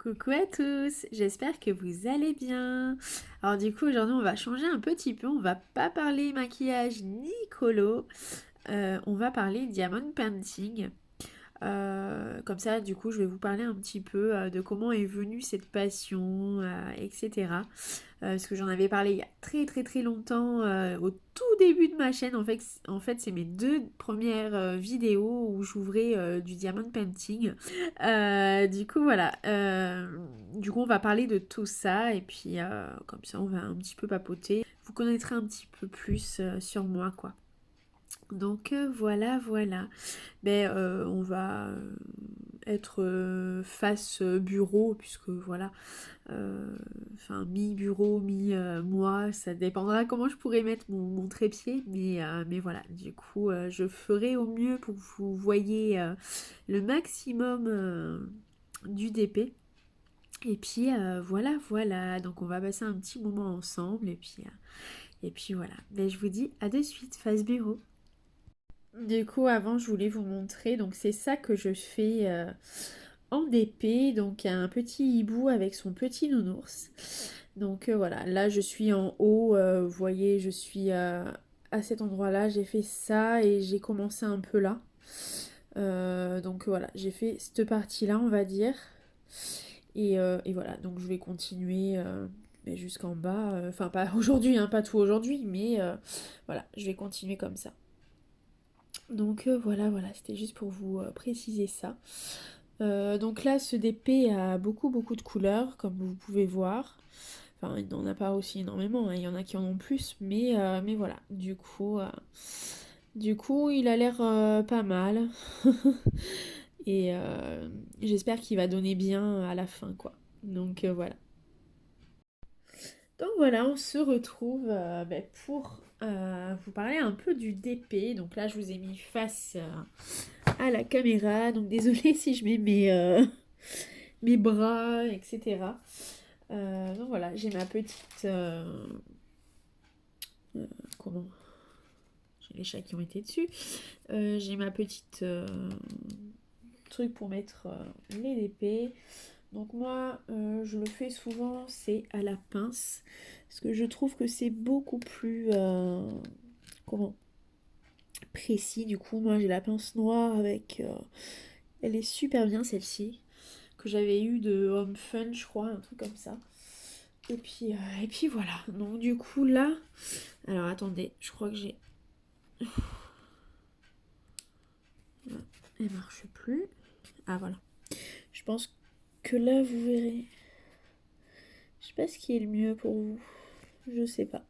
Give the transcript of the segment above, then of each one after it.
Coucou à tous, j'espère que vous allez bien. Alors du coup aujourd'hui on va changer un petit peu, on va pas parler maquillage ni colo, on va parler diamond painting. Comme ça, du coup, je vais vous parler un petit peu de comment est venue cette passion, etc. Parce que j'en avais parlé il y a très très très longtemps, au tout début de ma chaîne. En fait c'est mes deux premières vidéos où j'ouvrais du diamond painting. Du coup, voilà. Du coup, on va parler de tout ça et puis comme ça, on va un petit peu papoter. Vous connaîtrez un petit peu plus sur moi, quoi. Donc voilà, voilà. On va être face bureau, puisque voilà, enfin mi-bureau, mi-moi, ça dépendra comment je pourrais mettre mon trépied, mais voilà, du coup, je ferai au mieux pour que vous voyez le maximum du DP. Et puis voilà, voilà, donc on va passer un petit moment ensemble, et puis voilà. Je vous dis à de suite, face bureau. Du coup, avant, je voulais vous montrer. Donc, c'est ça que je fais en DP. Donc, il y a un petit hibou avec son petit nounours. Donc, voilà. Là, je suis en haut. Vous voyez, je suis à cet endroit-là. J'ai fait ça et j'ai commencé un peu là. Donc, voilà. J'ai fait cette partie-là, on va dire. Et voilà. Donc, je vais continuer. Mais jusqu'en bas, enfin pas aujourd'hui, hein, pas tout aujourd'hui, mais voilà, je vais continuer comme ça. Donc voilà, voilà, c'était juste pour vous préciser ça. Donc là, ce DP a beaucoup, beaucoup de couleurs, comme vous pouvez voir. Enfin, il n'en a pas aussi énormément, hein, il y en a qui en ont plus, mais voilà. Du coup, il a l'air pas mal. Et j'espère qu'il va donner bien à la fin, quoi. Donc voilà. Donc voilà, on se retrouve pour vous parler un peu du DP. Donc là, je vous ai mis face à la caméra. Donc désolée si je mets mes bras, etc. Donc voilà, j'ai ma petite... comment? J'ai les chats qui ont été dessus. J'ai ma petite truc pour mettre les DP. Donc moi, je le fais souvent, c'est à la pince. Parce que je trouve que c'est beaucoup plus... comment? Précis. Du coup, moi j'ai la pince noire avec... elle est super bien celle-ci. Que j'avais eu de Home Fun, je crois, un truc comme ça. Et puis voilà. Donc du coup là... Alors attendez, je crois que j'ai... Elle marche plus. Ah voilà. Je pense que là vous verrez. Je sais pas ce qui est le mieux pour vous. Je sais pas.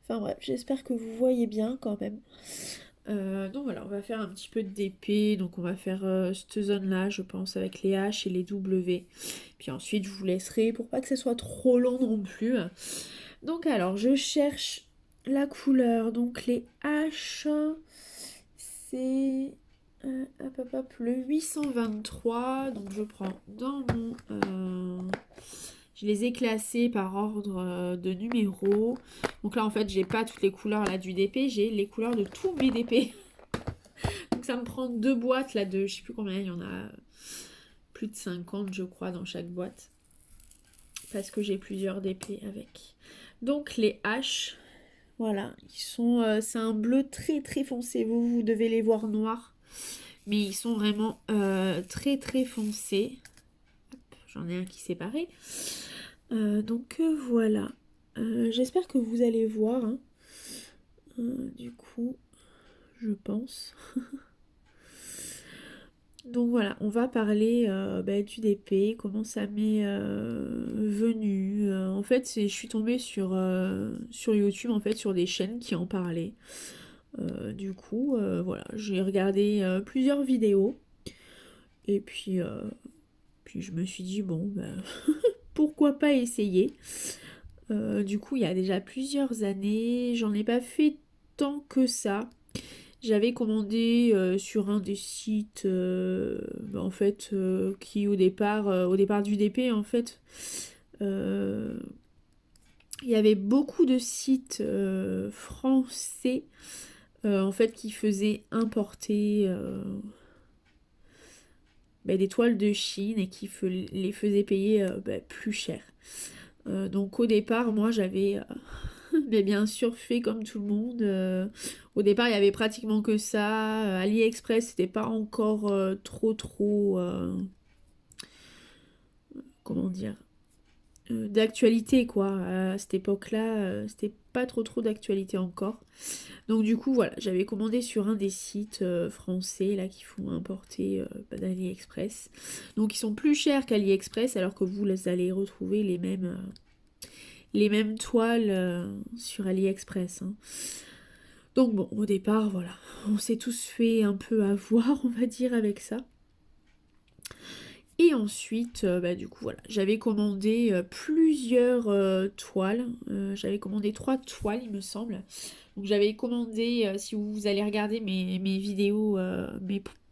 Enfin bref, j'espère que vous voyez bien quand même. Donc voilà, on va faire un petit peu de DP. Donc on va faire cette zone-là, je pense, avec les H et les W. Puis ensuite, je vous laisserai pour pas que ce soit trop long non plus. Donc alors, je cherche la couleur. Donc les H, c'est hop, hop, hop, le 823. Donc je prends dans mon... je les ai classés par ordre de numéro. Donc là, en fait, j'ai pas toutes les couleurs là du DP. J'ai les couleurs de tous mes DP. Donc ça me prend deux boîtes là de... Je sais plus combien, il y en a plus de 50, je crois, dans chaque boîte. Parce que j'ai plusieurs DP avec. Donc les H... Voilà, ils sont, c'est un bleu très très foncé. Vous devez les voir noirs, mais ils sont vraiment très très foncés. J'en ai un qui s'est barré. Donc voilà. J'espère que vous allez voir. Hein. Du coup, je pense. Donc voilà, on va parler du DP, comment ça m'est venu. En fait, je suis tombée sur YouTube, en fait, sur des chaînes qui en parlaient. Du coup, voilà, j'ai regardé plusieurs vidéos et puis je me suis dit, bon, pourquoi pas essayer. Du coup, il y a déjà plusieurs années, j'en ai pas fait tant que ça. J'avais commandé sur un des sites, en fait, qui au départ du DP, en fait, euh, il y avait beaucoup de sites français, en fait, qui faisaient importer des toiles de Chine et qui les faisaient payer plus cher. Donc au départ, moi j'avais mais bien sûr fait comme tout le monde. Au départ, il y avait pratiquement que ça. AliExpress, c'était pas encore trop comment dire d'actualité quoi. À cette époque-là, c'était pas trop d'actualité encore. Donc du coup, voilà, j'avais commandé sur un des sites français là qui font importer d'AliExpress. Donc ils sont plus chers qu'AliExpress alors que vous allez retrouver les mêmes toiles sur AliExpress, hein. Donc bon, au départ, voilà, on s'est tous fait un peu avoir, on va dire, avec ça. Et ensuite, du coup, voilà, j'avais commandé plusieurs toiles. J'avais commandé 3 toiles, il me semble. Donc j'avais commandé, si vous allez regarder mes vidéos,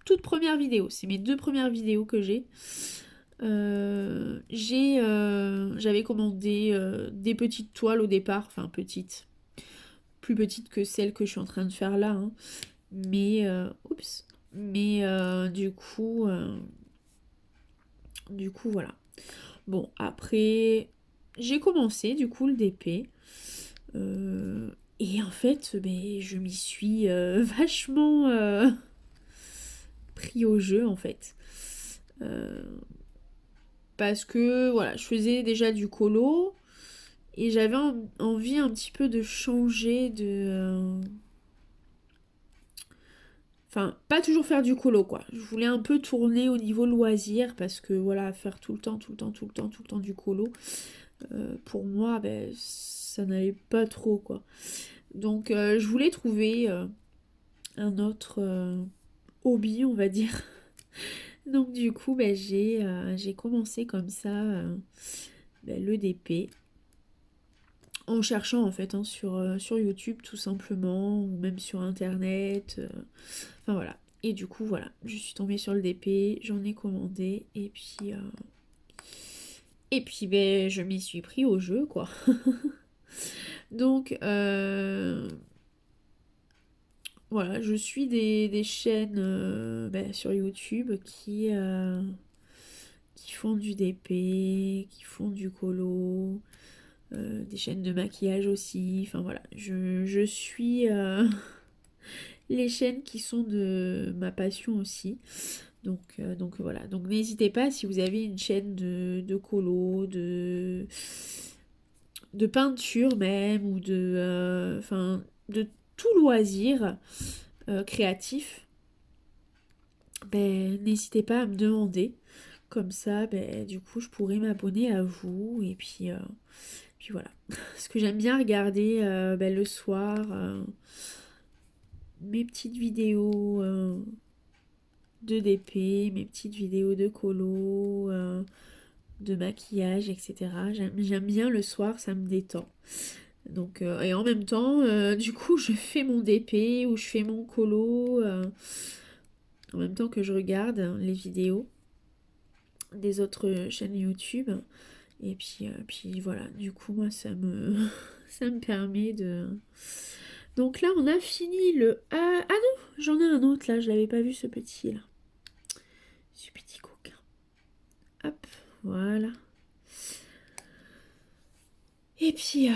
toutes premières vidéos, c'est mes 2 premières vidéos que j'ai. J'avais commandé des petites toiles au départ, enfin petites, plus petites que celles que je suis en train de faire là, hein. Mais, oups, mais du coup voilà. Bon, après, j'ai commencé du coup le DP. Et en fait, je m'y suis vachement pris au jeu en fait. Euh, Parce que voilà, je faisais déjà du colo et j'avais envie un petit peu de changer Enfin, pas toujours faire du colo quoi. Je voulais un peu tourner au niveau loisir parce que voilà, faire tout le temps du colo, pour moi, ça n'allait pas trop quoi. Donc je voulais trouver un autre hobby, on va dire. Donc du coup, j'ai commencé comme ça le DP en cherchant en fait, hein, sur YouTube tout simplement ou même sur internet. Enfin voilà. Et du coup voilà, je suis tombée sur le DP, j'en ai commandé et puis je m'y suis pris au jeu quoi. Donc voilà, je suis des chaînes sur YouTube qui font du DP, qui font du colo, des chaînes de maquillage aussi. Enfin voilà, je suis les chaînes qui sont de ma passion aussi. Donc voilà, donc n'hésitez pas si vous avez une chaîne de colo, de peinture même, ou de tout loisir créatif, n'hésitez pas à me demander. Comme ça, du coup, je pourrais m'abonner à vous. Et puis voilà. Parce que j'aime bien regarder le soir mes petites vidéos de DP, mes petites vidéos de colo, de maquillage, etc. J'aime bien le soir, ça me détend. Donc, et en même temps, du coup, je fais mon DP ou je fais mon colo en même temps que je regarde les vidéos des autres chaînes YouTube. Et puis voilà, du coup, moi, ça me permet de... Donc là, on a fini le... Ah non, j'en ai un autre là, je l'avais pas vu ce petit là. Ce petit coquin. Hop, voilà. Et puis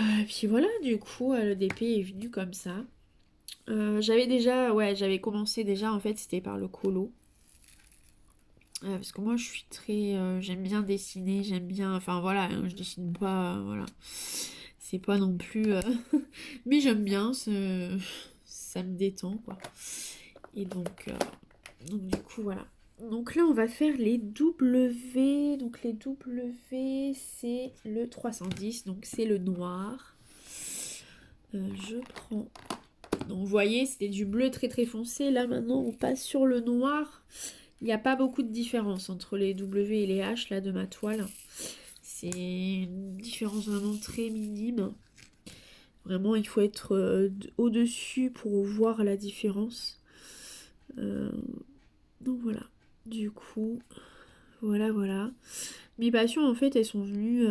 voilà, du coup, le DP est venu comme ça. J'avais commencé déjà, en fait, c'était par le colo. Parce que moi, je suis très... j'aime bien dessiner, j'aime bien... Enfin, voilà, hein, je dessine pas... voilà. C'est pas non plus... mais j'aime bien, ça me détend, quoi. Et donc du coup, voilà. Donc là, on va faire les W. Donc les W, c'est le 310, donc c'est le noir. Je prends... Donc vous voyez, c'était du bleu très très foncé. Là, maintenant, on passe sur le noir. Il n'y a pas beaucoup de différence entre les W et les H là de ma toile. C'est une différence vraiment très minime. Vraiment, il faut être au-dessus pour voir la différence. Donc voilà. Du coup, voilà. Mes passions, en fait, elles sont venues...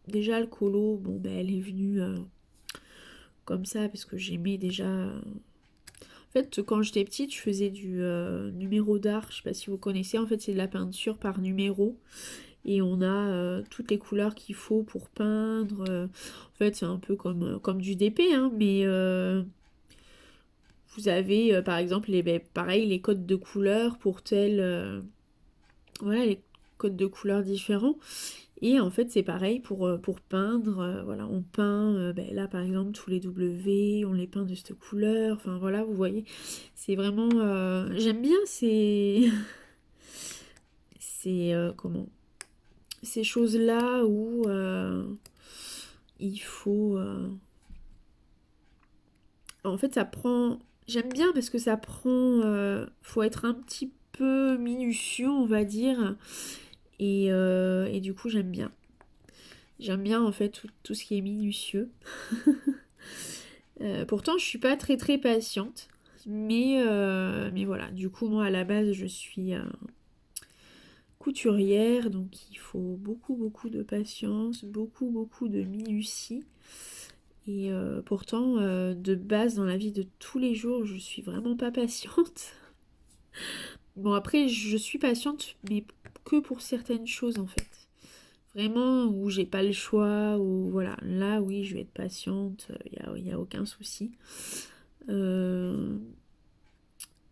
déjà, le colo, elle est venue comme ça parce que j'aimais déjà... En fait, quand j'étais petite, je faisais du numéro d'art. Je sais pas si vous connaissez. En fait, c'est de la peinture par numéro. Et on a toutes les couleurs qu'il faut pour peindre. En fait, c'est un peu comme du DP, hein, mais vous avez par exemple pareil, les codes de couleurs pour voilà, les codes de couleurs différents. Et en fait, c'est pareil pour peindre. Voilà, on peint, là par exemple, tous les W, on les peint de cette couleur. Enfin voilà, vous voyez, c'est vraiment. J'aime bien comment? Ces choses-là où il faut. En fait, ça prend. J'aime bien parce que ça prend. Faut être un petit peu minutieux, on va dire. Et du coup, j'aime bien. J'aime bien en fait tout ce qui est minutieux. Pourtant, je suis pas très très patiente. Mais voilà, du coup, moi à la base, je suis couturière, donc il faut beaucoup beaucoup de patience, beaucoup beaucoup de minutie. Et pourtant, de base, dans la vie de tous les jours, je suis vraiment pas patiente. Bon, après, je suis patiente, mais que pour certaines choses en fait. Vraiment, où j'ai pas le choix, ou voilà, là oui, je vais être patiente, y a aucun souci. Euh,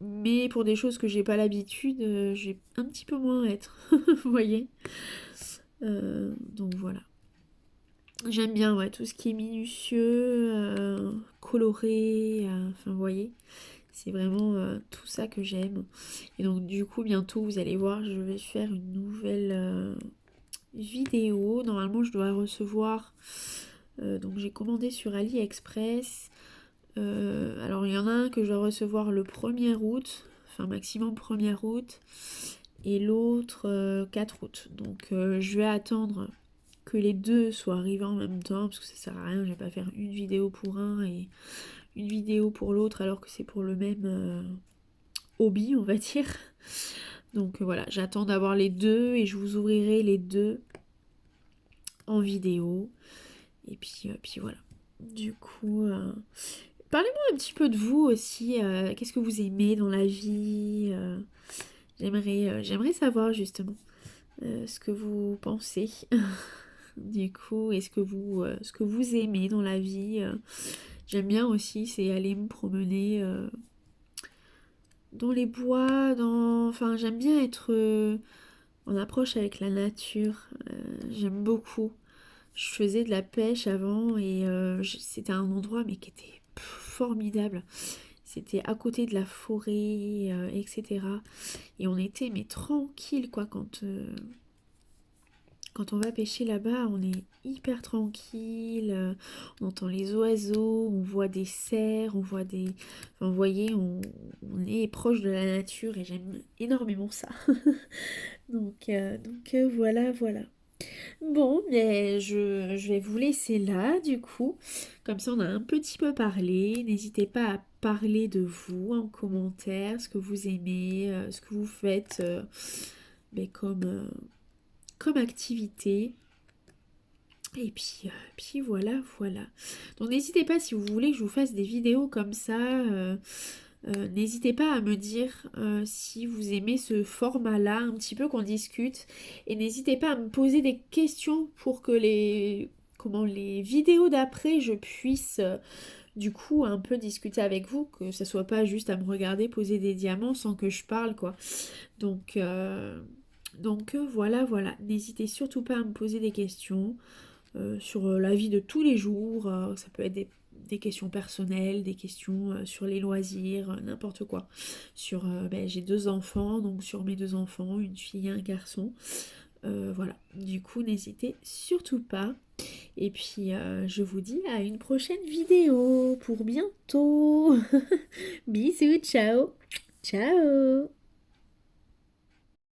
mais pour des choses que j'ai pas l'habitude, je vais un petit peu moins être, vous voyez. Donc voilà. J'aime bien ouais, tout ce qui est minutieux, coloré, enfin vous voyez. C'est vraiment tout ça que j'aime. Et donc du coup, bientôt, vous allez voir, je vais faire une nouvelle vidéo. Normalement, je dois recevoir. Donc j'ai commandé sur AliExpress. Alors il y en a un que je dois recevoir le 1er août, enfin maximum 1er août, et l'autre 4 août. Donc je vais attendre que les deux soient arrivés en même temps, parce que ça sert à rien, je vais pas faire une vidéo pour un et une vidéo pour l'autre alors que c'est pour le même hobby, on va dire. Donc voilà, j'attends d'avoir les deux et je vous ouvrirai les deux en vidéo. Et puis voilà. Du coup, parlez-moi un petit peu de vous aussi. Qu'est-ce que vous aimez dans la vie? J'aimerais savoir justement ce que vous pensez. Du coup, ce que vous aimez dans la vie? J'aime bien aussi, c'est aller me promener dans les bois, enfin, j'aime bien être en approche avec la nature. J'aime beaucoup. Je faisais de la pêche avant et c'était un endroit mais qui était formidable. C'était à côté de la forêt, etc. Et on était mais tranquille quoi quand on va pêcher là-bas, on est hyper tranquille, on entend les oiseaux, on voit des cerfs, on voit des... Enfin, vous voyez, on est proche de la nature et j'aime énormément ça. Donc voilà, voilà. Bon, mais je vais vous laisser là, du coup. Comme ça, on a un petit peu parlé. N'hésitez pas à parler de vous en commentaire, ce que vous aimez, ce que vous faites mais comme activité. Et puis voilà, voilà. Donc n'hésitez pas si vous voulez que je vous fasse des vidéos comme ça. N'hésitez pas à me dire si vous aimez ce format-là, un petit peu qu'on discute. Et n'hésitez pas à me poser des questions pour que les vidéos d'après, je puisse du coup un peu discuter avec vous, que ça soit pas juste à me regarder poser des diamants sans que je parle, quoi. Donc voilà, voilà. N'hésitez surtout pas à me poser des questions sur la vie de tous les jours. Ça peut être des questions personnelles, des questions sur les loisirs, n'importe quoi. J'ai 2 enfants, donc sur mes 2 enfants, une fille et un garçon. Voilà, du coup n'hésitez surtout pas. Et puis je vous dis à une prochaine vidéo pour bientôt. Bisous, ciao. Ciao.